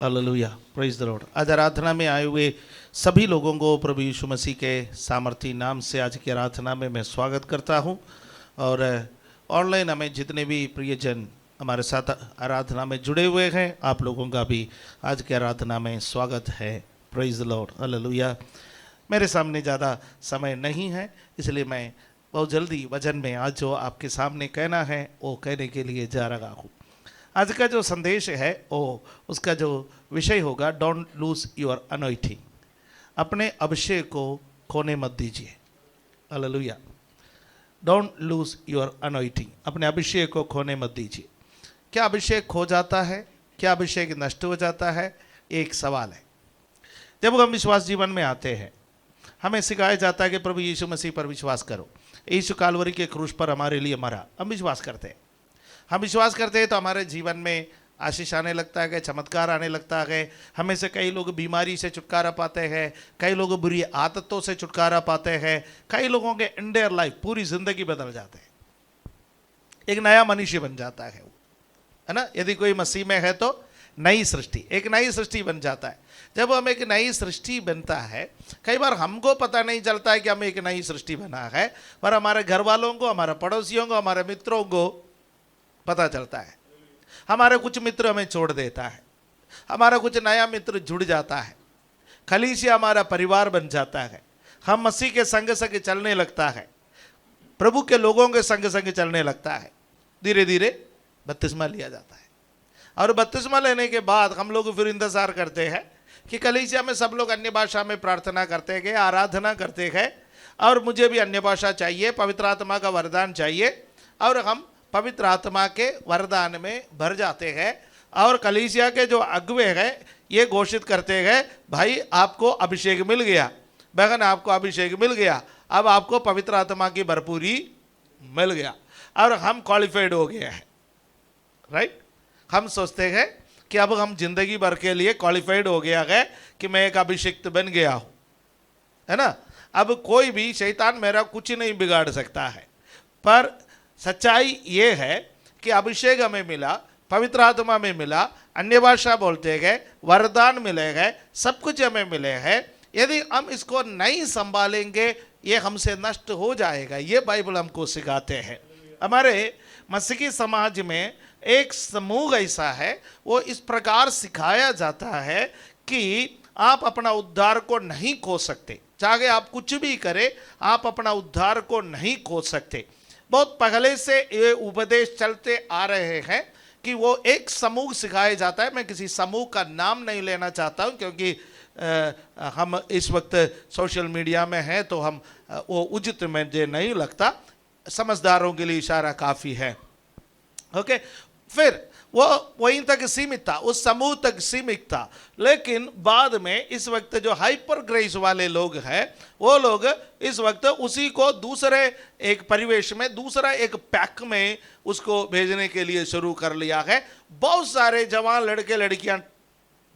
Hallelujah, praise the Lord. आज आराधना में आए हुए सभी लोगों को प्रभु यीशु मसीह के सामर्थी नाम से आज की आराधना में मैं स्वागत करता हूं। और ऑनलाइन हमें जितने भी प्रियजन हमारे साथ आराधना में जुड़े हुए हैं, आप लोगों का भी आज की आराधना में स्वागत है। Praise the Lord, hallelujah. मेरे सामने ज़्यादा समय नहीं है, इसलिए मैं बहुत जल्दी वचन में आज जो आपके सामने कहना है वो कहने के लिए जा रहा हूँ। आज का जो संदेश है वो उसका जो विषय होगा, डोंट लूज योर अनॉइंटिंग। अपने अभिषेक को खोने मत दीजिए। Hallelujah. Don't lose your anointing, अपने अभिषेक को खोने मत दीजिए। क्या अभिषेक खो जाता है? क्या अभिषेक नष्ट हो जाता है? एक सवाल है। जब हम विश्वास जीवन में आते हैं, हमें सिखाया जाता है कि प्रभु यीशु मसीह पर विश्वास करो। यीशु कालवरी के क्रूस पर हमारे लिए मरा। हम विश्वास करते हैं। हम विश्वास करते हैं तो हमारे जीवन में आशीष आने लगता है, चमत्कार आने लगता है। हमें से कई लोग बीमारी से छुटकारा पाते हैं, कई लोग बुरी आदतों से छुटकारा पाते हैं, कई लोगों के इंडियर लाइफ पूरी जिंदगी बदल जाते हैं। एक नया मनुष्य बन जाता है ना। यदि कोई मसीह में है तो नई सृष्टि, एक नई सृष्टि बन जाता है। जब हम एक नई सृष्टि बनता है, कई बार हमको पता नहीं चलता है कि हम एक नई सृष्टि बना है, पर हमारे घर वालों को, हमारे पड़ोसियों को, हमारे मित्रों को पता चलता है। हमारे कुछ मित्र हमें छोड़ देता है, हमारा कुछ नया मित्र जुड़ जाता है, कलीसिया हमारा परिवार बन जाता है। हम मसीह के संग संग चलने लगता है, प्रभु के लोगों के संग संग चलने लगता है। धीरे धीरे बपतिस्मा लिया जाता है, और बपतिस्मा लेने के बाद हम लोग फिर इंतजार करते हैं कि कलीसिया में सब लोग अन्य भाषा में प्रार्थना करते गए, आराधना करते गए, और मुझे भी अन्य भाषा चाहिए, पवित्र आत्मा का वरदान चाहिए। और हम पवित्र आत्मा के वरदान में भर जाते हैं, और कलीसिया के जो अगुवे हैं ये घोषित करते हैं, भाई आपको अभिषेक मिल गया, बहन आपको अभिषेक मिल गया, अब आपको पवित्र आत्मा की भरपूरी मिल गया, और हम क्वालिफाइड हो गए हैं। राइट। हम सोचते हैं कि अब हम जिंदगी भर के लिए क्वालिफाइड हो गया है कि मैं एक अभिषिक्त बन गया हूँ, है ना। अब कोई भी शैतान मेरा कुछ नहीं बिगाड़ सकता है। पर सच्चाई ये है कि अभिषेक हमें मिला, पवित्र आत्मा में मिला, अन्य भाषा बोलते गए, वरदान मिले गए, सब कुछ हमें मिले हैं। यदि हम इसको नहीं संभालेंगे ये हमसे नष्ट हो जाएगा। ये बाइबल हमको सिखाते हैं। हमारे मसीही समाज में एक समूह ऐसा है, वो इस प्रकार सिखाया जाता है कि आप अपना उद्धार को नहीं खो सकते। चाहे आप कुछ भी करें, आप अपना उद्धार को नहीं खो सकते। बहुत पहले से ये उपदेश चलते आ रहे हैं कि वो एक समूह सिखाया जाता है। मैं किसी समूह का नाम नहीं लेना चाहता हूँ, क्योंकि हम इस वक्त सोशल मीडिया में हैं, तो हम वो उचित मुझे नहीं लगता। समझदारों के लिए इशारा काफ़ी है। ओके। फिर वो वहीं तक सीमित था, उस समूह तक सीमित था। लेकिन बाद में इस वक्त जो हाइपर ग्रेस वाले लोग हैं, वो लोग इस वक्त उसी को दूसरे एक परिवेश में, दूसरा एक पैक में उसको भेजने के लिए शुरू कर लिया है। बहुत सारे जवान लड़के लड़कियां,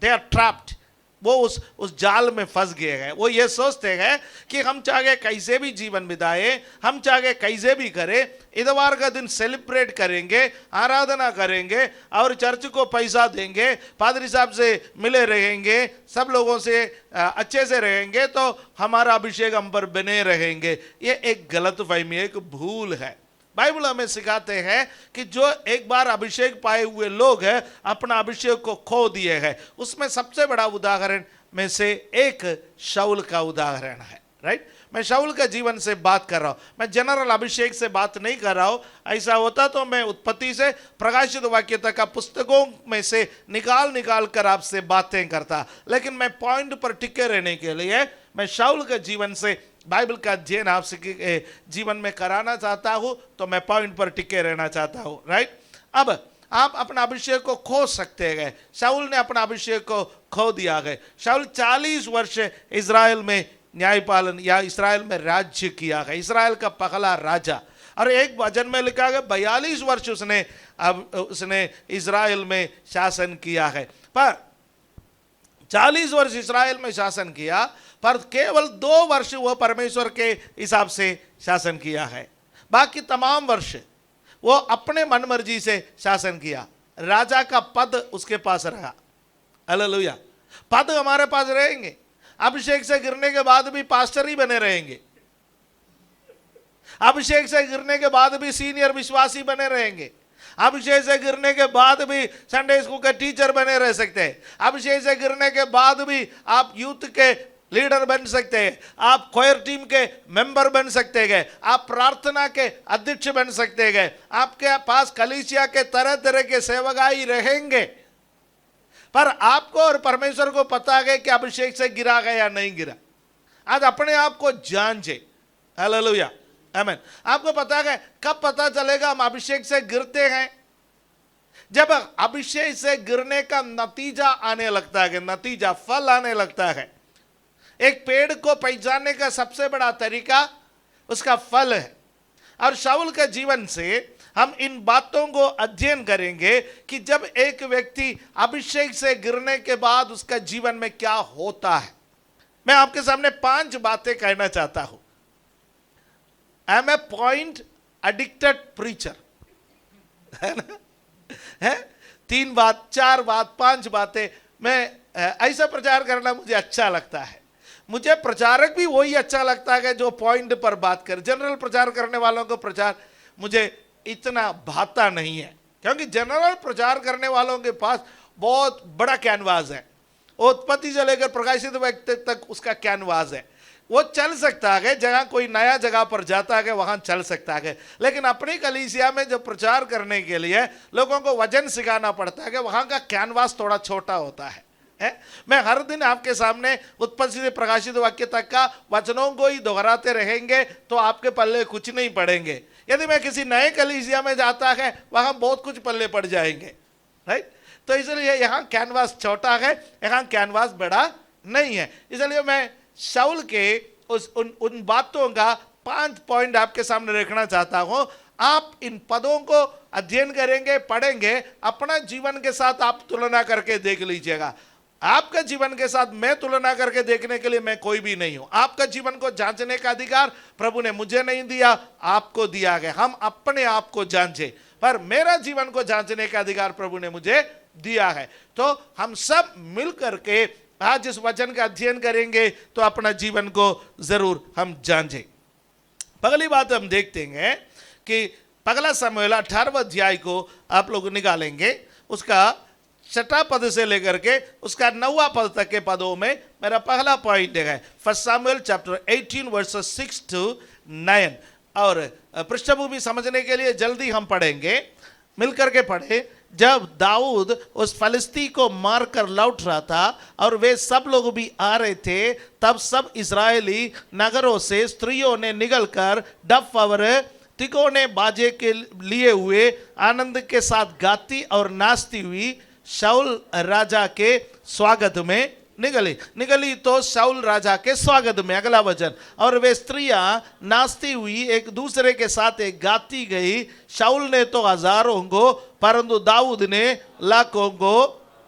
दे आर ट्रैप्ड, वो उस जाल में फंस गए हैं। वो ये सोचते हैं कि हम चाहे कैसे भी जीवन बिताए, हम चाहे कैसे भी करें, इतवार का दिन सेलिब्रेट करेंगे, आराधना करेंगे, और चर्च को पैसा देंगे, पादरी साहब से मिले रहेंगे, सब लोगों से अच्छे से रहेंगे, तो हमारा अभिषेक हम पर बने रहेंगे। ये एक गलत फहमी, एक भूल है। बाइबल हमें सिखाते हैं कि जो एक बार अभिषेक पाए हुए लोग हैं, अपना अभिषेक को खो दिए हैं। उसमें सबसे बड़ा उदाहरण में से एक शाऊल का उदाहरण है। राइट। मैं शाऊल का जीवन से बात कर रहा हूँ, मैं जनरल अभिषेक से बात नहीं कर रहा हूँ। ऐसा होता तो मैं उत्पत्ति से प्रकाशित वाक्य तक का पुस्तकों में से निकाल कर आपसे बातें करता, लेकिन मैं पॉइंट पर टिके रहने के लिए मैं शाऊल के जीवन से बाइबल का अध्ययन आपसे जीवन में कराना चाहता हूं, तो मैं पॉइंट पर टिके रहना चाहता हूं। राइट। अब आप अपना अभिषेक को खो सकते हैं। शाऊल ने अपना अभिषेक को खो दिया है। शाऊल 40 वर्ष इजराइल में न्यायपालन या इस्राएल में राज्य किया है, इस्राएल का पहला राजा। और एक वचन में लिखा है 42 वर्ष उसने इस्राएल में शासन किया है। पर 40 वर्ष इस्राएल में शासन किया, पर केवल 2 वर्ष वो परमेश्वर के हिसाब से शासन किया है। बाकी तमाम वर्ष वो अपने मनमर्जी से शासन किया। राजा का पद उसके पास रहा, हालेलुया। पद हमारे पास रहेंगे, अभिषेक से गिरने के बाद भी पास्टर ही बने रहेंगे, अभिषेक से गिरने के बाद भी सीनियर विश्वासी बने रहेंगे, अभिषेक से गिरने के बाद भी संडे स्कूल के टीचर बने रह सकते हैं, अभिषेक से गिरने के बाद भी आप यूथ के लीडर बन सकते हैं, आप क्वायर टीम के मेंबर बन सकते हैं, आप प्रार्थना के अध्यक्ष बन सकते हैं, आपके पास कलीसिया के तरह तरह के सेवकाई रहेंगे। पर आपको और परमेश्वर को पता है कि अभिषेक से गिरा गया या नहीं गिरा। आज अपने आप को जांचे। हालेलुया, आमीन। आपको पता है कब पता चलेगा हम अभिषेक से गिरते हैं? जब अभिषेक से गिरने का नतीजा आने लगता है, नतीजा फल आने लगता है। एक पेड़ को पहचानने का सबसे बड़ा तरीका उसका फल है। और शाऊल के जीवन से हम इन बातों को अध्ययन करेंगे कि जब एक व्यक्ति अभिषेक से गिरने के बाद उसका जीवन में क्या होता है। मैं आपके सामने 5 बातें कहना चाहता हूं। I am a point addicted preacher, है ना? है 3 बात, 4 बात, 5 बातें। मैं ऐसा प्रचार करना मुझे अच्छा लगता है। मुझे प्रचारक भी वही अच्छा लगता है जो पॉइंट पर बात करे। जनरल प्रचार करने वालों को प्रचार मुझे इतना भाता नहीं है, क्योंकि जनरल प्रचार करने वालों के पास बहुत बड़ा कैनवास है। उत्पत्ति से लेकर प्रकाशित व्यक्ति तक उसका कैनवास है। वो चल सकता है, जगह कोई नया जगह पर जाता है वहां चल सकता है। लेकिन अपनी कलीसिया में जब प्रचार करने के लिए लोगों को वजन सिखाना पड़ता है, वहां का कैनवास थोड़ा छोटा होता है। मैं हर दिन आपके सामने उत्पत्ति से प्रकाशित वाक्य तक का वचनों को ही दोहराते रहेंगे तो आपके पल्ले कुछ नहीं पड़ेंगे। यदि मैं किसी नए कलीसिया में जाता है वहां बहुत कुछ पल्ले पड़ जाएंगे, राइट? तो इसलिए यहाँ कैनवास छोटा है, यहाँ कैनवास बड़ा नहीं है। इसलिए मैं शाऊल के उन बातों का 5 पॉइंट आपके सामने रखना चाहता हूं। आप इन पदों को अध्ययन करेंगे, पढ़ेंगे, अपना जीवन के साथ आप तुलना करके देख लीजिएगा। आपका जीवन के साथ मैं तुलना करके देखने के लिए मैं कोई भी नहीं हूं। आपका जीवन को जांचने का अधिकार प्रभु ने मुझे नहीं दिया, आपको दिया गया। हम अपने आप को जांचे, पर मेरा जीवन को जांचने का अधिकार प्रभु ने मुझे दिया है। तो हम सब मिल करके आज इस वचन का अध्ययन करेंगे तो अपना जीवन को जरूर हम जांचें। पहली बात हम देखते हैं कि पहला शमूएल 18वां अध्याय को आप लोग निकालेंगे। उसका 6वां पद से लेकर के उसका 9वां पद तक के पदों में मेरा पहला पॉइंट है। फर्स्ट शमूएल चैप्टर 18 वर्सेस 6 to 9। और पृष्ठभूमि समझने के लिए जल्दी हम पढ़ेंगे, मिलकर के पढ़े। जब दाऊद उस फलिस्ती को मारकर लौट रहा था और वे सब लोग भी आ रहे थे, तब सब इजरायली नगरों से स्त्रियों ने निकलकर डफ और तिकोने बाजे के लिए हुए आनंद के साथ गाती और नाचती हुई शाऊल राजा के स्वागत में निकली तो शाऊल राजा के स्वागत में। अगला वचन, और वे स्त्रियां नाचती हुई एक दूसरे के साथ एक गाती गई। शाऊल ने तो हजारों को परंतु दाऊद ने लाखों को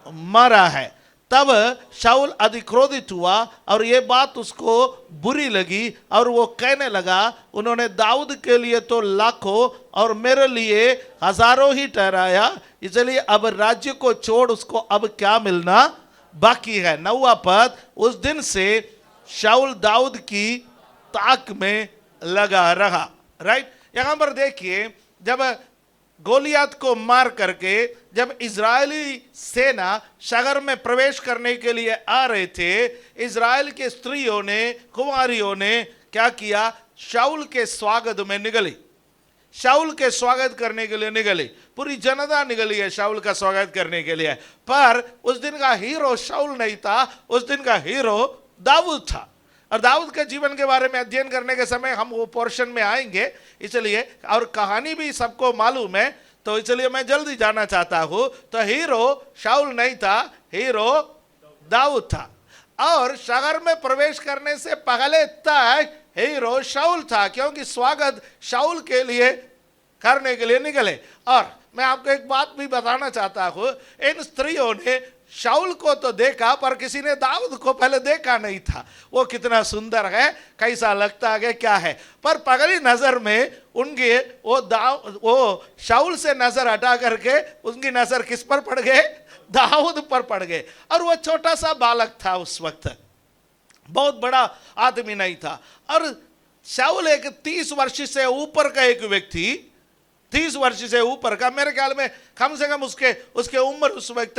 मारा है। तब शाऊल अधिक्रोधित हुआ और ये बात उसको बुरी लगी और वो कहने लगा, उन्होंने दाऊद के लिए तो लाखों और मेरे लिए हजारों ही ठहराया, इसलिए अब राज्य को छोड़ उसको अब क्या मिलना बाकी है। 9वां पद, उस दिन से शाऊल दाऊद की ताक में लगा रहा। राइट, यहां पर देखिए, जब गोलियात को मार करके जब इजरायली सेना शहर में प्रवेश करने के लिए आ रहे थे, इजराइल के स्त्रियों ने, कुमारियों ने क्या किया? शाऊल के स्वागत में निकली, शाऊल के स्वागत करने के लिए निकली। पूरी जनता निकली है शाऊल का स्वागत करने के लिए। पर उस दिन का हीरो शाऊल नहीं था, उस दिन का हीरो दाऊद था। और दाऊद के जीवन के बारे में अध्ययन करने के समय हम वो पोर्शन में आएंगे, इसलिए, और कहानी भी सबको मालूम है, तो इसलिए मैं जल्दी जाना चाहता हूं। तो हीरो शाऊल नहीं था, हीरो दाऊद था। और शहर में प्रवेश करने से पहले तक हीरो शाऊल था, क्योंकि स्वागत शाऊल के लिए करने के लिए निकले। और मैं आपको एक बात भी बताना चाहता हूं, इन स्त्रियों ने शाऊल को तो देखा पर किसी ने दाऊद को पहले देखा नहीं था। वो कितना सुंदर है, कैसा लगता है, क्या है, पर पगली नजर में उनके वो शाऊल से नजर हटा करके उनकी नजर किस पर पड़ गए? दाऊद पर पड़ गए। और वो छोटा सा बालक था, उस वक्त बहुत बड़ा आदमी नहीं था। और शाऊल एक 30 वर्ष से ऊपर का एक व्यक्ति, 30 वर्ष से ऊपर का, मेरे ख्याल में कम से कम उसके उम्र उस वक्त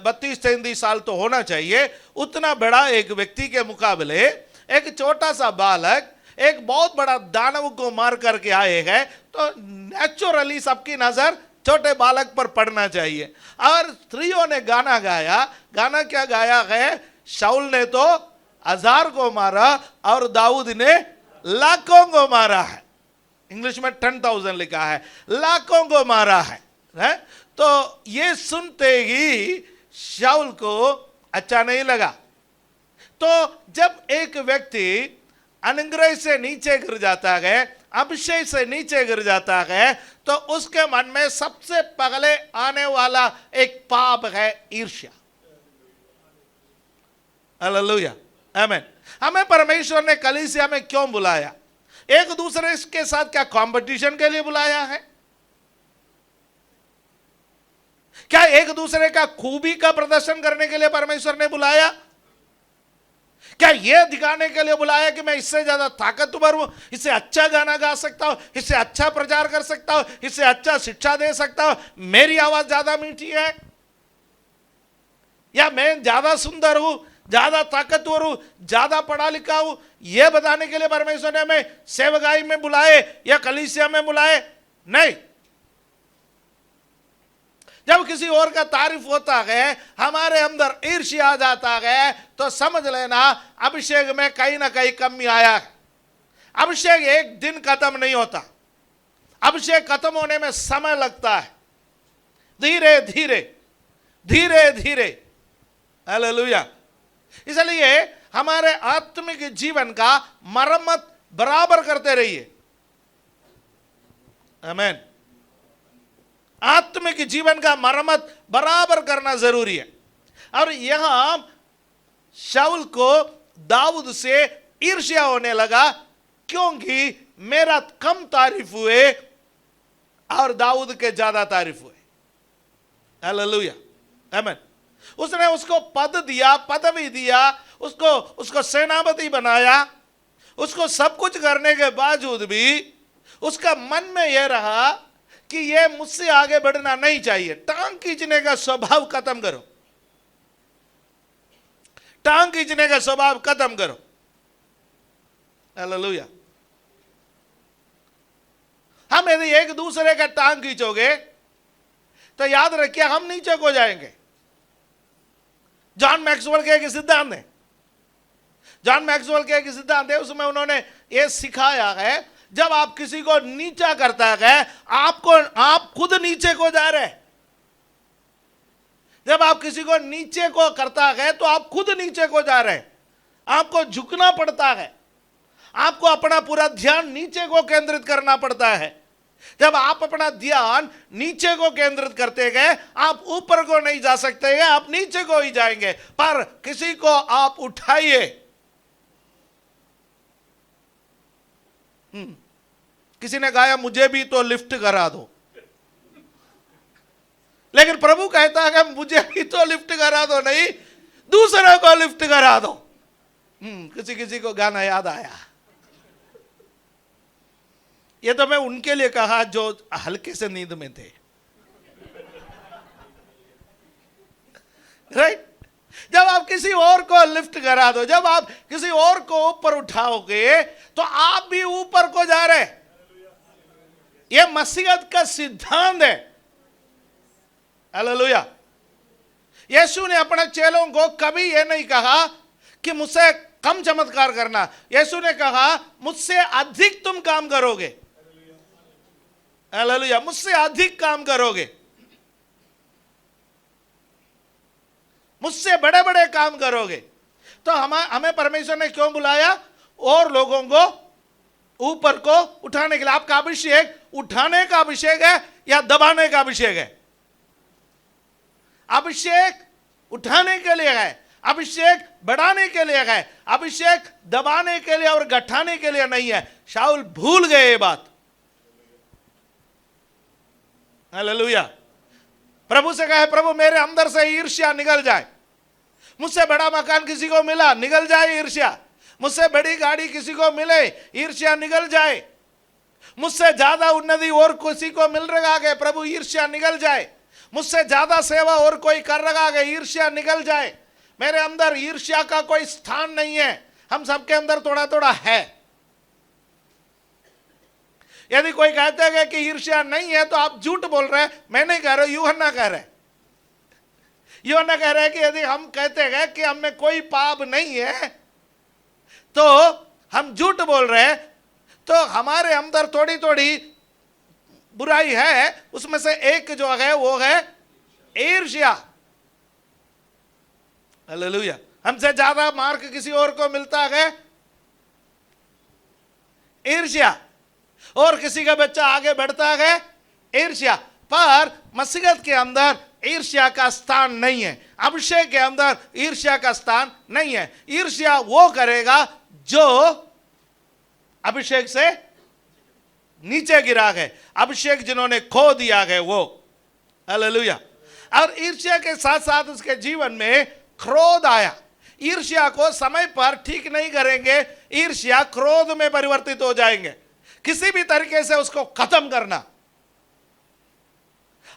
32-33 साल तो होना चाहिए। उतना बड़ा एक व्यक्ति के मुकाबले एक छोटा सा बालक एक बहुत बड़ा दानव को मार करके आए हैं, तो नेचुरली सबकी नजर छोटे बालक पर पड़ना चाहिए। और स्त्रियों ने गाना गाया। गाना क्या गाया है? शाऊल ने तो 1000 को मारा और दाऊद ने लाखों को मारा है। इंग्लिश में 10,000 लिखा है, लाखों को मारा है? तो ये सुनते ही शाऊल को अच्छा नहीं लगा। तो जब एक व्यक्ति अनुग्रह से नीचे गिर जाता है, अभिषेक से नीचे गिर जाता है, तो उसके मन में सबसे पहले आने वाला एक पाप है ईर्ष्या। हालेलुया, आमीन। हमें परमेश्वर ने कलीसिया में क्यों बुलाया? एक दूसरे के साथ क्या कंपटीशन के लिए बुलाया है? क्या एक दूसरे का खूबी का प्रदर्शन करने के लिए परमेश्वर ने बुलाया? क्या यह दिखाने के लिए बुलाया कि मैं इससे ज्यादा ताकतवर हूं, इससे अच्छा गाना गा सकता हूं, इससे अच्छा प्रचार कर सकता हूं, इससे अच्छा शिक्षा दे सकता हूं, मेरी आवाज ज्यादा मीठी है, या मैं ज्यादा सुंदर हूं, ज्यादा ताकतवर हूं, ज्यादा पढ़ा लिखा हूं, यह बताने के लिए परमेश्वर ने हमें सेवकाई में बुलाए या कलीसिया में बुलाए? नहीं। जब किसी और का तारीफ होता है, हमारे अंदर ईर्ष्या आ जाता है, तो समझ लेना अभिषेक में कहीं ना कहीं कमी आया है। अभिषेक एक दिन खत्म नहीं होता, अभिषेक खत्म होने में समय लगता है, धीरे धीरे धीरे धीरे। हालेलुया। इसलिए हमारे आत्मिक जीवन का मरम्मत बराबर करते रहिए। आमीन। आत्मिक जीवन का मरम्मत बराबर करना जरूरी है। और यहां शाऊल को दाऊद से ईर्ष्या होने लगा, क्योंकि मेरा कम तारीफ हुए और दाऊद के ज्यादा तारीफ हुए। हालेलुया, आमीन। उसने उसको पद दिया, पदवी दिया, उसको सेनापति बनाया, उसको सब कुछ करने के बावजूद भी उसका मन में यह रहा कि यह मुझसे आगे बढ़ना नहीं चाहिए। टांग खींचने का स्वभाव खत्म करो, टांग खींचने का स्वभाव खत्म करो। हालेलुया। हम यदि एक दूसरे का टांग खींचोगे तो याद रखिए हम नीचे को जाएंगे। जॉन मैक्सवेल के एक सिद्धांत है, जॉन मैक्सवेल के एक सिद्धांत है, उसमें उन्होंने ये सिखाया है, जब आप किसी को नीचा करता है, आप खुद नीचे को जा रहे हैं। जब आप किसी को नीचे को करता है तो आप खुद नीचे को जा रहे हैं, आपको झुकना पड़ता है, आपको अपना पूरा ध्यान नीचे को केंद्रित करना पड़ता है। जब आप अपना ध्यान नीचे को केंद्रित करते गए, आप ऊपर को नहीं जा सकते हैं, आप नीचे को ही जाएंगे। पर किसी को आप उठाइए। किसी ने गाया मुझे भी तो लिफ्ट करा दो, लेकिन प्रभु कहता है कि मुझे भी तो लिफ्ट करा दो नहीं, दूसरे को लिफ्ट करा दो। किसी को गाना याद आया। ये तो मैं उनके लिए कहा जो हल्के से नींद में थे, राइट। जब आप किसी और को लिफ्ट करा दो, जब आप किसी और को ऊपर उठाओगे, तो आप भी ऊपर को जा रहे। यह मसीहत का सिद्धांत है। हालेलुया। यीशु ने अपने चेलों को कभी यह नहीं कहा कि मुझसे कम चमत्कार करना, यीशु ने कहा मुझसे अधिक तुम काम करोगे। हालेलुया, मुझसे अधिक काम करोगे, मुझसे बड़े बड़े काम करोगे। तो हमें परमेश्वर ने क्यों बुलाया? और लोगों को ऊपर को उठाने के लिए। आपका अभिषेक उठाने का अभिषेक है या दबाने का अभिषेक है? अभिषेक उठाने के लिए है, अभिषेक बढ़ाने के लिए है, अभिषेक दबाने के लिए और गठाने के लिए नहीं है। शाऊल भूल गए ये बात। हालेलुया। प्रभु से कहे, प्रभु मेरे अंदर से ईर्ष्या निकल जाए। मुझसे बड़ा मकान किसी को मिला, निकल जाए ईर्ष्या। मुझसे बड़ी गाड़ी किसी को मिले, ईर्ष्या निकल जाए। मुझसे ज्यादा उन्नति और किसी को मिल रहा है, प्रभु ईर्ष्या निकल जाए। मुझसे ज्यादा सेवा और कोई कर रहा है, ईर्ष्या निकल जाए। मेरे अंदर ईर्ष्या का कोई स्थान नहीं है। हम सबके अंदर थोड़ा थोड़ा है। यदि कोई कहते हैं कि ईर्ष्या नहीं है तो आप झूठ बोल रहे हैं। मैं नहीं कह रहा, यूहन्ना कह रहे। यूहन्ना कह रहे हैं कि यदि हम कहते हैं कि हम में कोई पाप नहीं है तो हम झूठ बोल रहे हैं। तो हमारे अंदर थोड़ी थोड़ी बुराई है, उसमें से एक जो है वो है ईर्ष्या। हालेलुया। हमसे ज्यादा मार्क किसी और को मिलता है, ईर्ष्या। और किसी का बच्चा आगे बढ़ता है, ईर्ष्या। पर मसीहत के अंदर ईर्ष्या का स्थान नहीं है, अभिषेक के अंदर ईर्ष्या का स्थान नहीं है। ईर्ष्या वो करेगा जो अभिषेक से नीचे गिरा है, अभिषेक जिन्होंने खो दिया है वो। हालेलुया। और ईर्ष्या के साथ साथ उसके जीवन में क्रोध आया। ईर्ष्या को समय पर ठीक नहीं करेंगे, ईर्ष्या क्रोध में परिवर्तित हो जाएंगे। किसी भी तरीके से उसको खत्म करना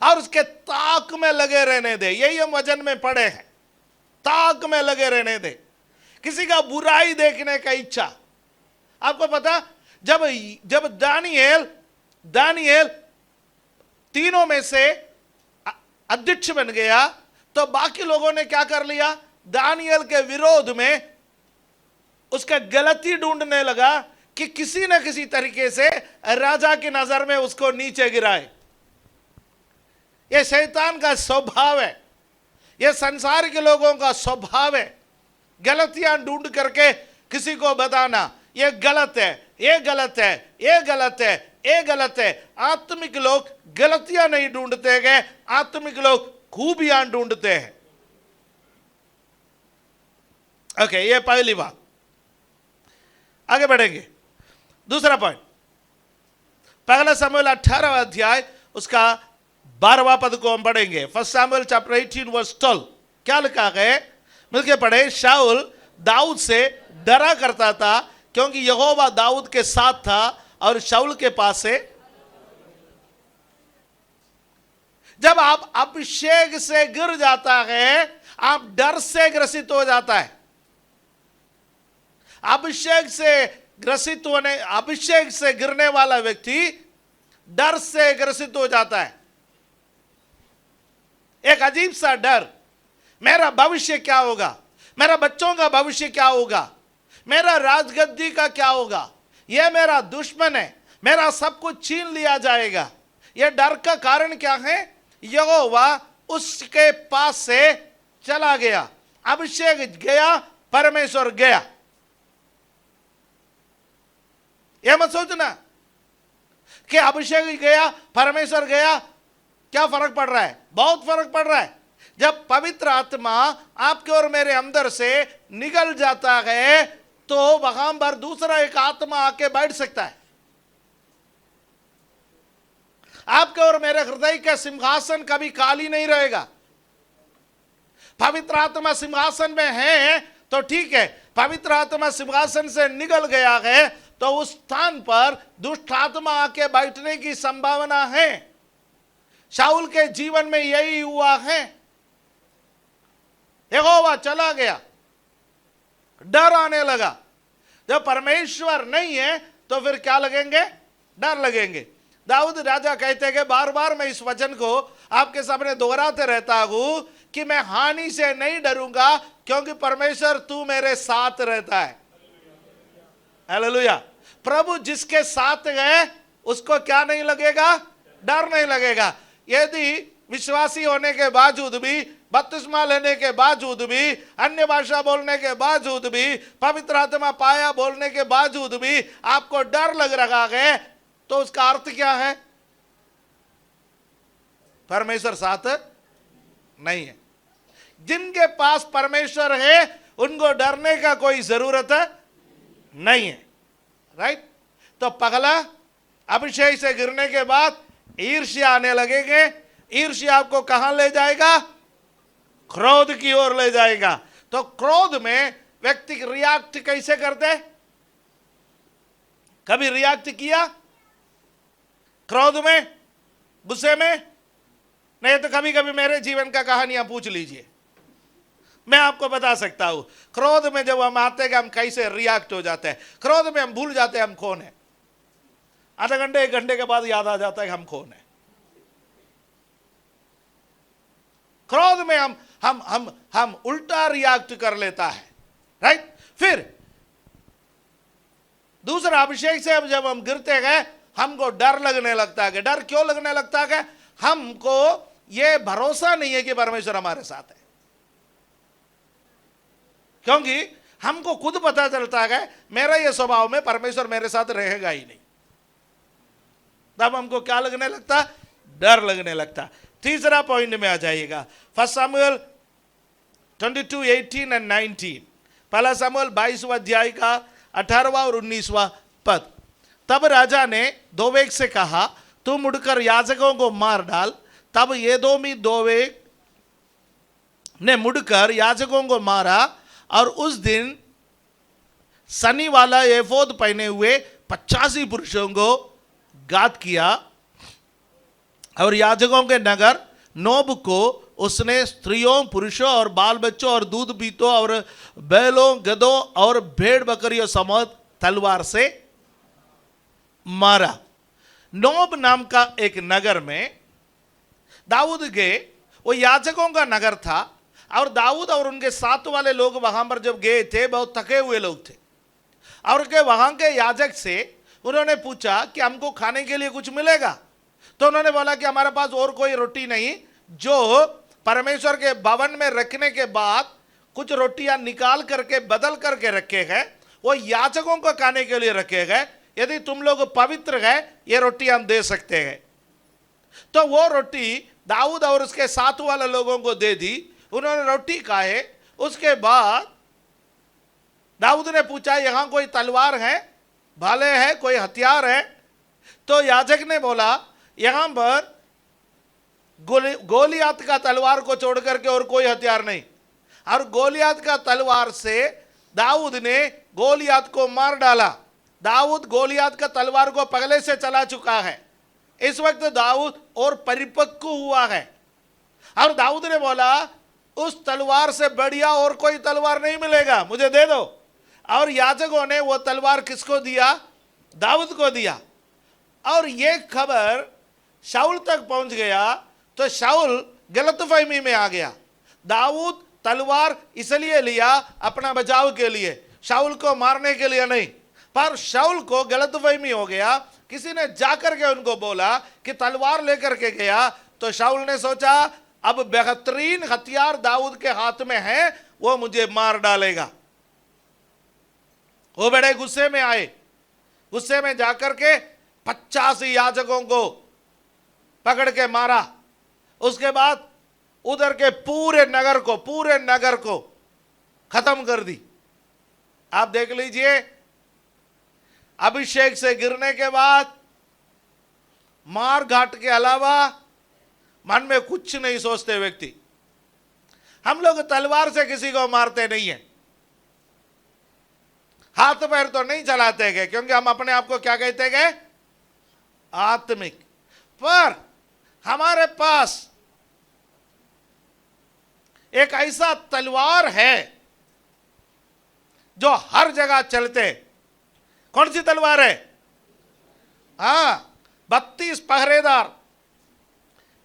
और उसके ताक में लगे रहने दे। यही हम वचन में पढ़े हैं, ताक में लगे रहने दे। किसी का बुराई देखने का इच्छा। आपको पता, जब दानिएल तीनों में से अध्यक्ष बन गया तो बाकी लोगों ने क्या कर लिया? दानिएल के विरोध में उसका गलती ढूंढने लगा कि किसी न किसी तरीके से राजा की नजर में उसको नीचे गिराए। यह शैतान का स्वभाव है, यह संसार के लोगों का स्वभाव है। गलतियां ढूंढ करके किसी को बताना, यह गलत है, यह गलत है, यह गलत है, यह गलत है। आत्मिक लोग गलतियां नहीं ढूंढते गए, आत्मिक लोग खूबियां ढूंढते हैं। ओके, ये पहली बात। आगे बढ़ेंगे। दूसरा पॉइंट, पहला शमूएल 18 अध्याय उसका 12वां पद को हम पढ़ेंगे। फर्स्ट शमूएल चैप्टर 18 वर्स 12। क्या लिखा है? मिलके पढ़े। शाऊल दाऊद से डरा करता था क्योंकि यहोवा दाऊद के साथ था और शाऊल के पास से। जब आप अभिषेक से गिर जाता है, आप डर से ग्रसित हो जाता है। अभिषेक से गिरने वाला व्यक्ति डर से ग्रसित हो जाता है। एक अजीब सा डर, मेरा भविष्य क्या होगा, मेरा बच्चों का भविष्य क्या होगा, मेरा राजगद्दी का क्या होगा, यह मेरा दुश्मन है, मेरा सब कुछ छीन लिया जाएगा। यह डर का कारण क्या है? यहोवा उसके पास से चला गया, अभिषेक गया, परमेश्वर गया। यह मत सोचना कि अभिषेक गया, परमेश्वर गया, क्या फर्क पड़ रहा है? बहुत फर्क पड़ रहा है। जब पवित्र आत्मा आपके और मेरे अंदर से निकल जाता है तो वहां पर दूसरा एक आत्मा आके बैठ सकता है। आपके और मेरे हृदय का सिंहासन कभी खाली नहीं रहेगा। पवित्र आत्मा सिंहासन में है तो ठीक है, पवित्र आत्मा सिंहासन से निकल गया है तो उस स्थान पर दुष्ट आत्मा आके बैठने की संभावना है। शाऊल के जीवन में यही हुआ है। यहोवा चला गया, डर आने लगा। जब परमेश्वर नहीं है तो फिर क्या लगेंगे? डर लगेंगे। दाऊद राजा कहते हैं कि बार बार मैं इस वचन को आपके सामने दोहराते रहता हूं कि मैं हानि से नहीं डरूंगा क्योंकि परमेश्वर तू मेरे साथ रहता है। हालेलुया। प्रभु जिसके साथ गए उसको क्या नहीं लगेगा? डर नहीं लगेगा। यदि विश्वासी होने के बावजूद भी, बपतिस्मा लेने के बावजूद भी, अन्य भाषा बोलने के बावजूद भी, पवित्र आत्मा पाया बोलने के बावजूद भी आपको डर लग रहा है तो उसका अर्थ क्या है? परमेश्वर साथ नहीं है। जिनके पास परमेश्वर है उनको डरने का कोई जरूरत नहीं है, राइट। तो पगला अभिषेक से गिरने के बाद ईर्ष्या आने लगेंगे। ईर्ष्या आपको कहां ले जाएगा? क्रोध की ओर ले जाएगा। तो क्रोध में व्यक्ति रिएक्ट कैसे करते? कभी रिएक्ट किया क्रोध में, गुस्से में? नहीं तो कभी कभी मेरे जीवन का कहानियां पूछ लीजिए, मैं आपको बता सकता हूं। क्रोध में जब हम आते हैं हम कैसे रिएक्ट हो जाते हैं। क्रोध में हम भूल जाते हैं हम कौन है। आधा घंटे 1 घंटे के बाद याद आ जाता है हम कौन है। क्रोध में हम उल्टा रिएक्ट कर लेता है, राइट। फिर दूसरा, अभिषेक से जब हम गिरते गए हमको डर लगने लगता है। डर क्यों लगने लगता है? हमको यह भरोसा नहीं है कि परमेश्वर हमारे साथ है, क्योंकि हमको खुद पता चलता है मेरा यह स्वभाव में परमेश्वर मेरे साथ रहेगा ही नहीं। तब हमको क्या लगने लगता? डर लगने लगता। तीसरा पॉइंट में आ जाइएगा, 1 शमूएल 22:18 और 19। पहला शमूएल 22वां अध्याय का 18वां और 19वां पद। तब राजा ने दोवेग से कहा, तू मुड़कर याजकों को मार डाल। तब एदोमी दोवेग ने मुड़कर याजकों को मारा और उस दिन सनी वाला एफोद पहने हुए 85 पुरुषों को घात किया। और याजकों के नगर नोब को उसने स्त्रियों, पुरुषों और बाल बच्चों और दूध पीतों और बैलों, गधों और भेड़ बकरियों समेत तलवार से मारा। नोब नाम का एक नगर में दाऊद गए। वो याजकों का नगर था और दाऊद और उनके साथ वाले लोग वहां पर जब गए थे बहुत थके हुए लोग थे। और के वहां के याजक से उन्होंने पूछा कि हमको खाने के लिए कुछ मिलेगा? तो उन्होंने बोला कि हमारे पास और कोई रोटी नहीं। जो परमेश्वर के भवन में रखने के बाद कुछ रोटियां निकाल करके बदल करके रखे गए, वो याजकों को खाने के लिए रखे गए। यदि तुम लोग पवित्र है ये रोटी हम दे सकते हैं। तो वो रोटी दाऊद और उसके साथ वाले लोगों को दे दी। उन्होंने रोटी खाए। उसके बाद दाऊद ने पूछा, यहां कोई तलवार है, भाले है, कोई हथियार है? तो याजक ने बोला, यहां पर गोलियात का तलवार को छोड़ करके और कोई हथियार नहीं। और गोलियात का तलवार से दाऊद ने गोलियात को मार डाला। दाऊद गोलियात का तलवार को पहले से चला चुका है। इस वक्त दाऊद और परिपक्व हुआ है। और दाऊद ने बोला, उस तलवार से बढ़िया और कोई तलवार नहीं मिलेगा, मुझे दे दो। और याजकों ने वो तलवार किसको दिया? दाऊद को दिया। और ये खबर शाऊल तक पहुंच गया तो शाऊल गलतफहमी में आ गया। दाऊद तलवार इसलिए लिया अपना बचाव के लिए, शाऊल को मारने के लिए नहीं। पर शाऊल को गलतफहमी हो गया। किसी ने जाकर के उनको बोला कि तलवार लेकर के गया। तो शाऊल ने सोचा अब बेहतरीन हथियार दाऊद के हाथ में है, वो मुझे मार डालेगा। वो बड़े गुस्से में आए। गुस्से में जाकर के 50 याजकों को पकड़ के मारा। उसके बाद उधर के पूरे नगर को खत्म कर दी। आप देख लीजिए, अभिषेक से गिरने के बाद मार घाट के अलावा मन में कुछ नहीं सोचते व्यक्ति। हम लोग तलवार से किसी को मारते नहीं है, हाथ पैर तो नहीं चलाते गए, क्योंकि हम अपने आप को क्या कहते गए? आत्मिक। पर हमारे पास एक ऐसा तलवार है जो हर जगह चलते। कौन सी तलवार है? 32 पहरेदार,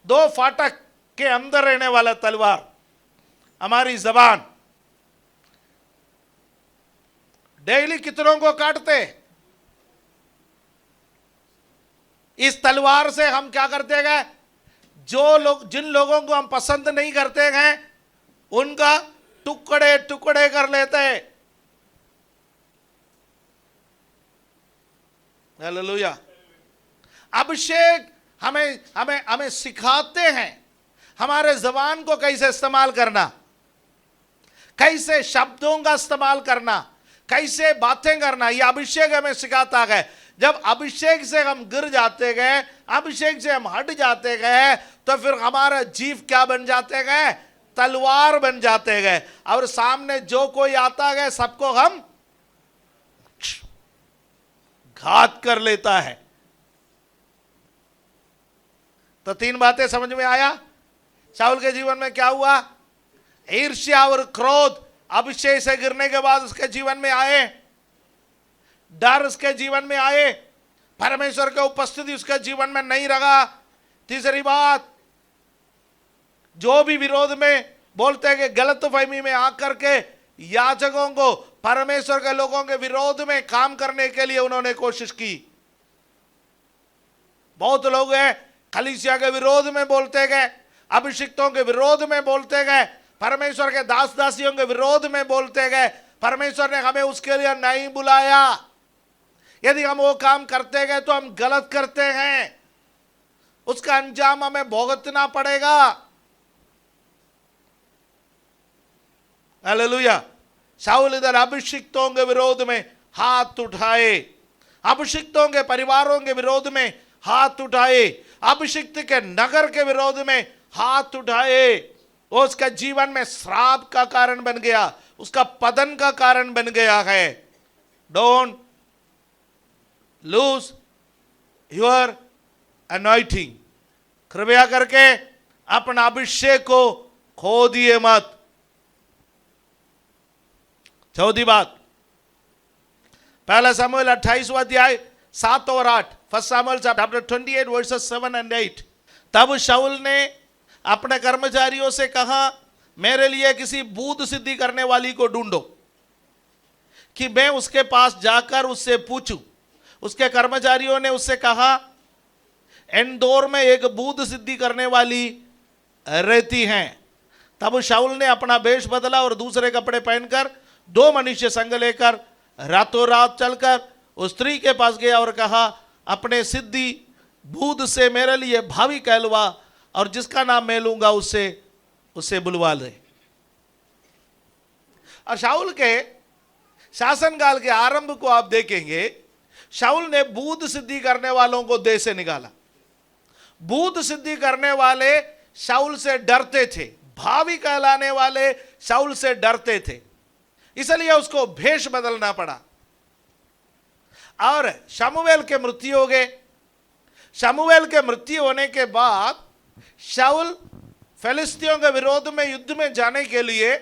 2 फाटक के अंदर रहने वाला तलवार, हमारी जबान। डेली कितनों को काटते? इस तलवार से हम क्या करते गए? जिन लोगों को हम पसंद नहीं करते गए उनका टुकड़े टुकड़े कर लेते हैं। हालेलुया। अभिषेक हमें हमें हमें सिखाते हैं हमारे जबान को कैसे इस्तेमाल करना, कैसे शब्दों का इस्तेमाल करना, कैसे बातें करना। ये अभिषेक हमें सिखाता है। जब अभिषेक से हम गिर जाते गए, अभिषेक से हम हट जाते गए, तो फिर हमारा जीव क्या बन जाते गए? तलवार बन जाते गए। और सामने जो कोई आता गए सबको हम घात कर लेता है। तो तीन बातें समझ में आया। शाऊल के जीवन में क्या हुआ? ईर्ष्या और क्रोध अभिषेक से गिरने के बाद उसके जीवन में आए, डर उसके जीवन में आए, परमेश्वर की उपस्थिति उसके जीवन में नहीं रहा। तीसरी बात, जो भी विरोध में बोलते हैं कि गलतफहमी में आकर के याजकों को, परमेश्वर के लोगों के विरोध में काम करने के लिए उन्होंने कोशिश की। बहुत लोग हैं कलीसिया के विरोध में बोलते गए, अभिषिक्तों के विरोध में बोलते गए, परमेश्वर के दास दासियों के विरोध में बोलते गए। परमेश्वर ने हमें उसके लिए नहीं बुलाया। यदि हम वो काम करते गए तो हम गलत करते हैं, उसका अंजाम हमें भुगतना पड़ेगा। हालेलुया। शाऊल इधर अभिषिक्तों के विरोध में हाथ उठाए, अभिषिक्तों के परिवारों के विरोध में हाथ उठाए, अभिषिक्त के नगर के विरोध में हाथ उठाए। वो उसका जीवन में श्राप का कारण बन गया, उसका पतन का कारण बन गया है। Don't lose your anointing. कृपया करके अपना अभिषेक को खो दिए मत। चौथी बात, पहला शमूएल 28वां अध्याय 7 और 8, फर्स्ट शमूएल चैप्टर 28 वर्सेस 7 and 8। तब शाऊल ने अपने कर्मचारियों से कहा, मेरे लिए किसी बूद सिद्धि करने वाली को ढूंढो कि मैं उसके पास जाकर उससे पूछूं। उसके कर्मचारियों ने उससे कहा, एंदोर में एक बूद सिद्धि करने वाली रहती हैं। तब शाऊल ने अपना वेश बदला और दूसरे कपड़े पहनकर 2 मनुष्य संग लेकर रातों रात चलकर उस स्त्री के पास गया और कहा, अपने सिद्धि बूद से मेरे लिए भावी कहलवा और जिसका नाम मैं लूंगा उससे बुलवा ले। और शाऊल के शासनकाल के आरंभ को आप देखेंगे, शाऊल ने बूद सिद्धि करने वालों को देश से निकाला। बूद सिद्धि करने वाले शाऊल से डरते थे, भावी कहलाने वाले शाऊल से डरते थे, इसलिए उसको भेष बदलना पड़ा। और शमूएल के मृत्यु हो गए। शमूएल के मृत्यु होने के बाद शाऊल फिलिस्तियों के विरोध में युद्ध में जाने के लिए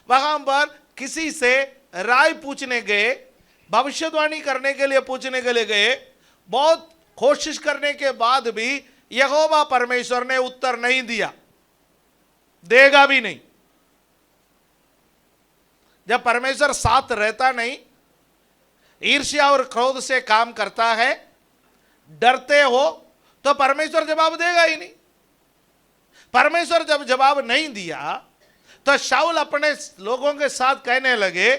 वहां पर किसी से राय पूछने गए, भविष्यवाणी करने के लिए पूछने के लिए गए। बहुत कोशिश करने के बाद भी यहोवा परमेश्वर ने उत्तर नहीं दिया, देगा भी नहीं। जब परमेश्वर साथ रहता नहीं, ईर्ष्या और क्रोध से काम करता है, डरते हो, तो परमेश्वर जवाब देगा ही नहीं। परमेश्वर जब जवाब नहीं दिया तो शाऊल अपने लोगों के साथ कहने लगे,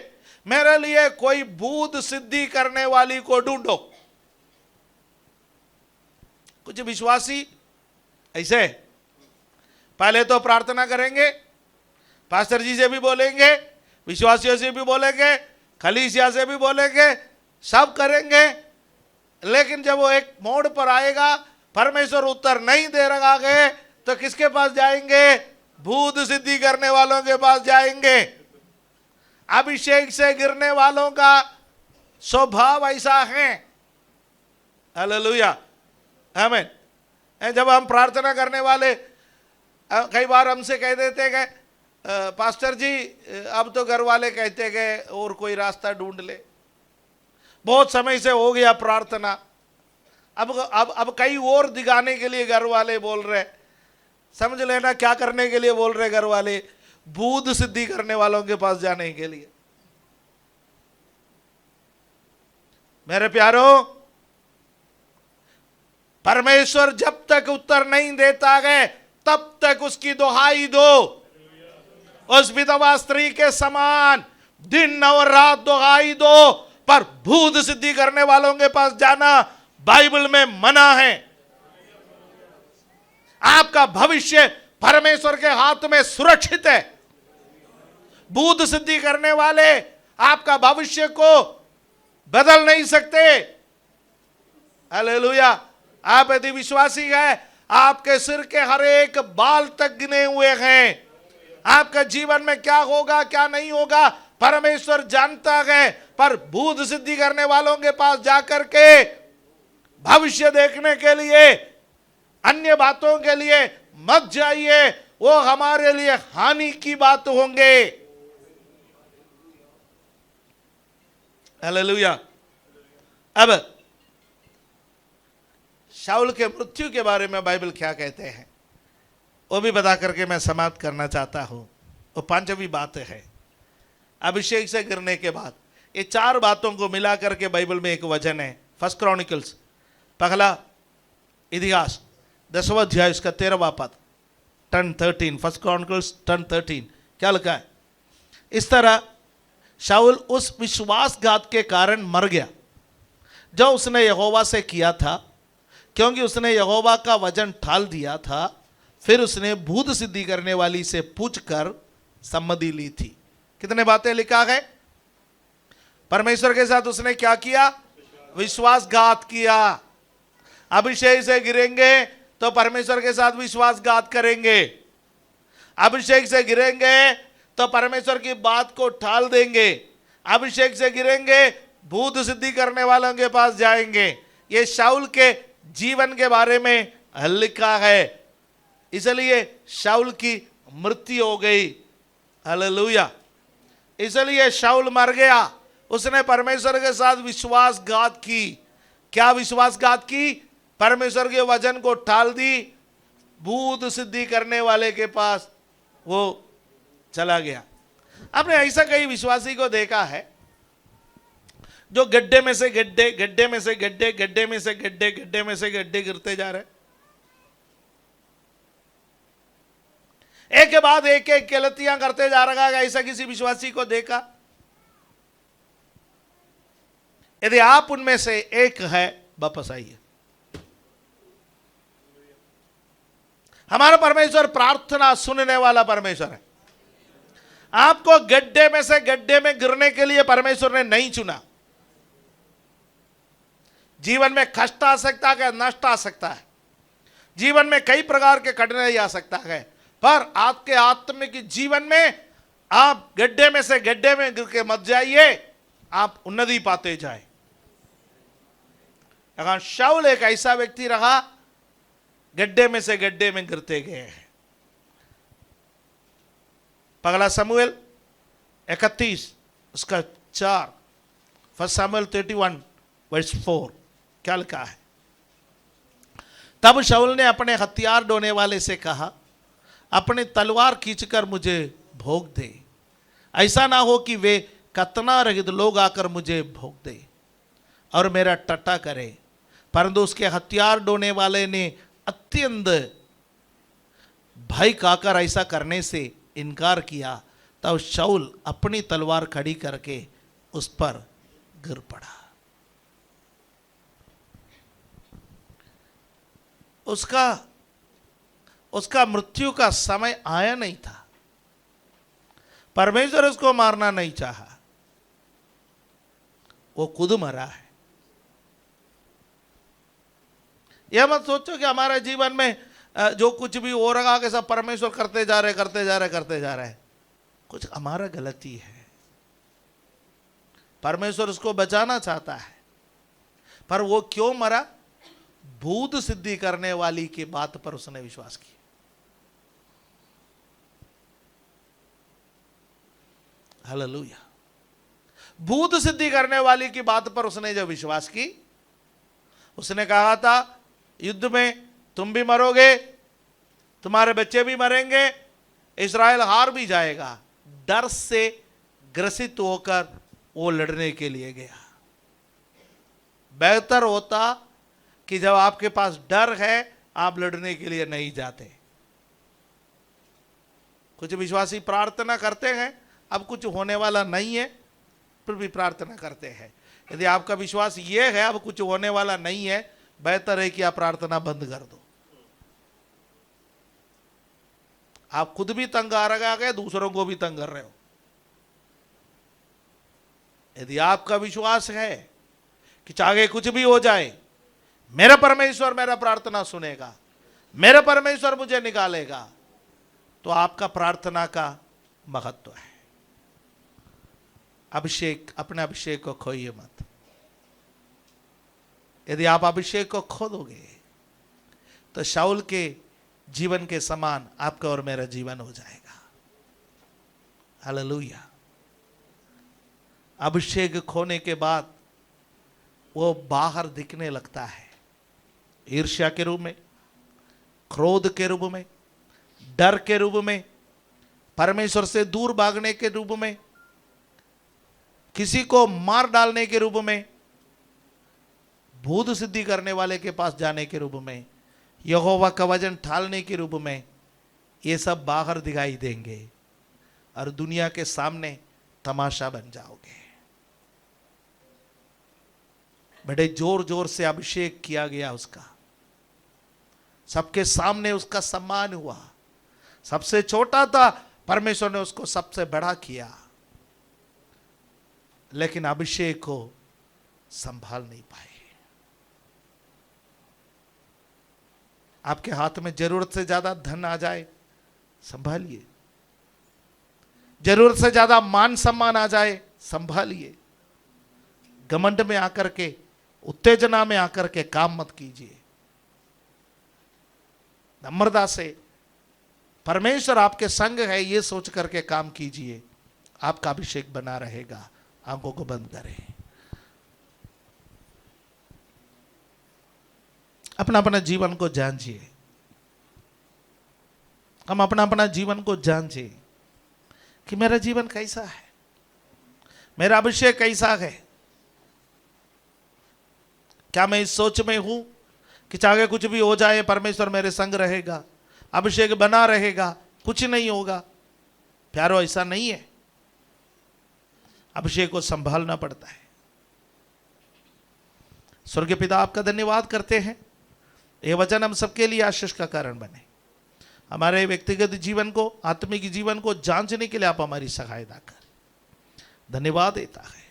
मेरे लिए कोई बूद सिद्धि करने वाली को ढूंढो। कुछ विश्वासी ऐसे पहले तो प्रार्थना करेंगे, पास्टर जी से भी बोलेंगे, विश्वासियों से भी बोलेंगे, कलीसिया से भी बोलेंगे, सब करेंगे, लेकिन जब वो एक मोड़ पर आएगा, परमेश्वर उत्तर नहीं दे रहा है, तो किसके पास जाएंगे? बूद सिद्धि करने वालों के पास जाएंगे। अभिषेक से गिरने वालों का स्वभाव ऐसा है। हालेलुया, आमीन। जब हम प्रार्थना करने वाले कई बार हमसे कह देते हैं, पास्टर जी अब तो घर वाले कहते गए और कोई रास्ता ढूंढ ले, बहुत समय से हो गया प्रार्थना, अब कहीं और दिखाने के लिए घर वाले बोल रहे। समझ लेना क्या करने के लिए बोल रहे घर वाले? बूद सिद्धि करने वालों के पास जाने के लिए। मेरे प्यारो, परमेश्वर जब तक उत्तर नहीं देता है तब तक उसकी दुहाई दो। उस विधवा स्त्री के समान दिन और रात दुहाई दो, पर बूद सिद्धि करने वालों के पास जाना बाइबल में मना है। आपका भविष्य परमेश्वर के हाथ में सुरक्षित है। बुद्ध सिद्धि करने वाले आपका भविष्य को बदल नहीं सकते। हालेलुया। आप यदि विश्वासी हैं, आपके सिर के हर एक बाल तक गिने हुए हैं। आपका जीवन में क्या होगा क्या नहीं होगा परमेश्वर जानता है, पर बुद्ध सिद्धि करने वालों के पास जाकर के भविष्य देखने के लिए, अन्य बातों के लिए मत जाइए, वो हमारे लिए हानि की बात होंगे। हालेलुया। अब शाऊल के मृत्यु के बारे में बाइबल क्या कहते हैं वो भी बता करके मैं समाप्त करना चाहता हूं। वो पांचवी बात है, अभिषेक से गिरने के बाद। ये चार बातों को मिला करके बाइबल में एक वचन है, फर्स्ट क्रॉनिकल्स पहला इतिहास 10वां अध्याय उसका 13वां पद, टर्न 13, फर्स्ट क्रॉनिकल्स टर्न 13। क्या लिखा है? इस तरह शाऊल उस विश्वासघात के कारण मर गया जो उसने यहोवा से किया था, क्योंकि उसने यहोवा का वचन टाल दिया था। फिर उसने भूत सिद्धि करने वाली से पूछकर सम्मति ली थी। कितने बातें लिखा है? परमेश्वर के साथ उसने क्या किया? विश्वासघात किया। अभिषेक से गिरेंगे तो परमेश्वर के साथ विश्वासघात करेंगे। अभिषेक से गिरेंगे तो परमेश्वर की बात को टाल देंगे। अभिषेक से गिरेंगे, भूत सिद्धि करने वालों के पास जाएंगे। ये शाऊल के जीवन के बारे में लिखा है, इसलिए शाऊल की मृत्यु हो गई। हालेलुया। इसलिए शाऊल मर गया। उसने परमेश्वर के साथ विश्वासघात की। क्या विश्वासघात की? परमेश्वर के वचन को टाल दी, भूत सिद्धि करने वाले के पास वो चला गया। आपने ऐसा कई विश्वासी को देखा है जो गड्ढे में से गड्ढे, गड्ढे में से गड्ढे, गड्ढे में से गड्ढे, गड्ढे में से गड्ढे गिरते जा रहे, एक के बाद एक एक गलतियां करते जा रहा है। ऐसा किसी विश्वासी को देखा? यदि आप उनमें से एक है, वापस आइए। हमारा परमेश्वर प्रार्थना सुनने वाला परमेश्वर है। आपको गड्ढे में से गड्ढे में गिरने के लिए परमेश्वर ने नहीं चुना। जीवन में कष्ट आ सकता है, नष्ट आ सकता है, जीवन में कई प्रकार के कठिनाई आ सकता है, पर आपके आत्मिक जीवन में आप गड्ढे में से गड्ढे में गिर के मत जाइए, आप उन्नति पाते जाए। अगर शाऊल एक ऐसा व्यक्ति रहा, गड्ढे में से गड्ढे में गिरते गए हैं। पहला शमूएल 31 उसका 4, फर्स्ट शमूएल 31 वर्स 4 क्या लिखा है? तब शाऊल ने अपने हथियार ढोने वाले से कहा, अपने तलवार खींचकर मुझे भोग दे, ऐसा ना हो कि वे कतना रहित लोग आकर मुझे भोग दे और मेरा टट्टा करे। परंतु उसके हथियार ढोने वाले ने अत्यंत भय खाकर ऐसा करने से इनकार किया। तब शाऊल अपनी तलवार खड़ी करके उस पर गिर पड़ा। उसका मृत्यु का समय आया नहीं था। परमेश्वर उसको मारना नहीं चाहा, वो खुद मरा है। यह मत सोचो कि हमारे जीवन में जो कुछ भी हो रहा है सब परमेश्वर करते जा रहे। कुछ हमारा गलती है। परमेश्वर उसको बचाना चाहता है, पर वो क्यों मरा? भूत सिद्धि करने वाली की बात पर उसने विश्वास किया। हालेलुया। भूत सिद्धि करने वाली की बात पर उसने जब विश्वास की, उसने कहा था युद्ध में तुम भी मरोगे, तुम्हारे बच्चे भी मरेंगे, इस्राएल हार भी जाएगा। डर से ग्रसित होकर वो लड़ने के लिए गया। बेहतर होता कि जब आपके पास डर है आप लड़ने के लिए नहीं जाते। कुछ विश्वासी प्रार्थना करते हैं, अब कुछ होने वाला नहीं है, फिर भी प्रार्थना करते हैं। यदि आपका विश्वास ये है अब कुछ होने वाला नहीं है, बेहतर है कि आप प्रार्थना बंद कर दो। आप खुद भी तंग आ गए, दूसरों को भी तंग कर रहे हो। यदि आपका विश्वास है कि चाहे कुछ भी हो जाए, मेरा परमेश्वर मेरा प्रार्थना सुनेगा, मेरा परमेश्वर मुझे निकालेगा, तो आपका प्रार्थना का महत्व है। अभिषेक, अपने अभिषेक को खोइए मत। यदि आप अभिषेक को खो दोगे तो शाऊल के जीवन के समान आपका और मेरा जीवन हो जाएगा। हालेलुया। अभिषेक खोने के बाद वो बाहर दिखने लगता है, ईर्ष्या के रूप में, क्रोध के रूप में, डर के रूप में, परमेश्वर से दूर भागने के रूप में, किसी को मार डालने के रूप में, भूत सिद्धि करने वाले के पास जाने के रूप में, यहोवा का वजन ठालने के रूप में, ये सब बाहर दिखाई देंगे और दुनिया के सामने तमाशा बन जाओगे। बड़े जोर जोर से अभिषेक किया गया उसका, सबके सामने उसका सम्मान हुआ। सबसे छोटा था, परमेश्वर ने उसको सबसे बड़ा किया, लेकिन अभिषेक को संभाल नहीं पाए। आपके हाथ में जरूरत से ज्यादा धन आ जाए, संभालिए। जरूरत से ज्यादा मान सम्मान आ जाए, संभालिए। घमंड में आकर के, उत्तेजना में आकर के काम मत कीजिए। नम्रता से परमेश्वर आपके संग है ये सोच करके काम कीजिए, आपका अभिषेक बना रहेगा। आंखों को बंद करें, अपना अपना जीवन को जांचिए। हम अपना अपना जीवन को जांचिए कि मेरा जीवन कैसा है, मेरा अभिषेक कैसा है। क्या मैं इस सोच में हूं कि चाहे कुछ भी हो जाए परमेश्वर मेरे संग रहेगा, अभिषेक बना रहेगा, कुछ नहीं होगा? प्यारो, ऐसा नहीं है। अभिषेक को संभालना पड़ता है। स्वर्गीय पिता, आपका धन्यवाद करते हैं, यह वचन हम सबके लिए आशीष का कारण बने। हमारे व्यक्तिगत जीवन को, आत्मिक जीवन को जांचने के लिए आप हमारी सहायता कर। धन्यवाद देता है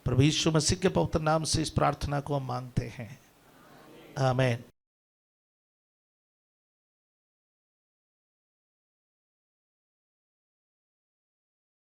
प्रभु यीशु मसीह के पवित्र नाम से इस प्रार्थना को हम मांगते हैं, आमीन।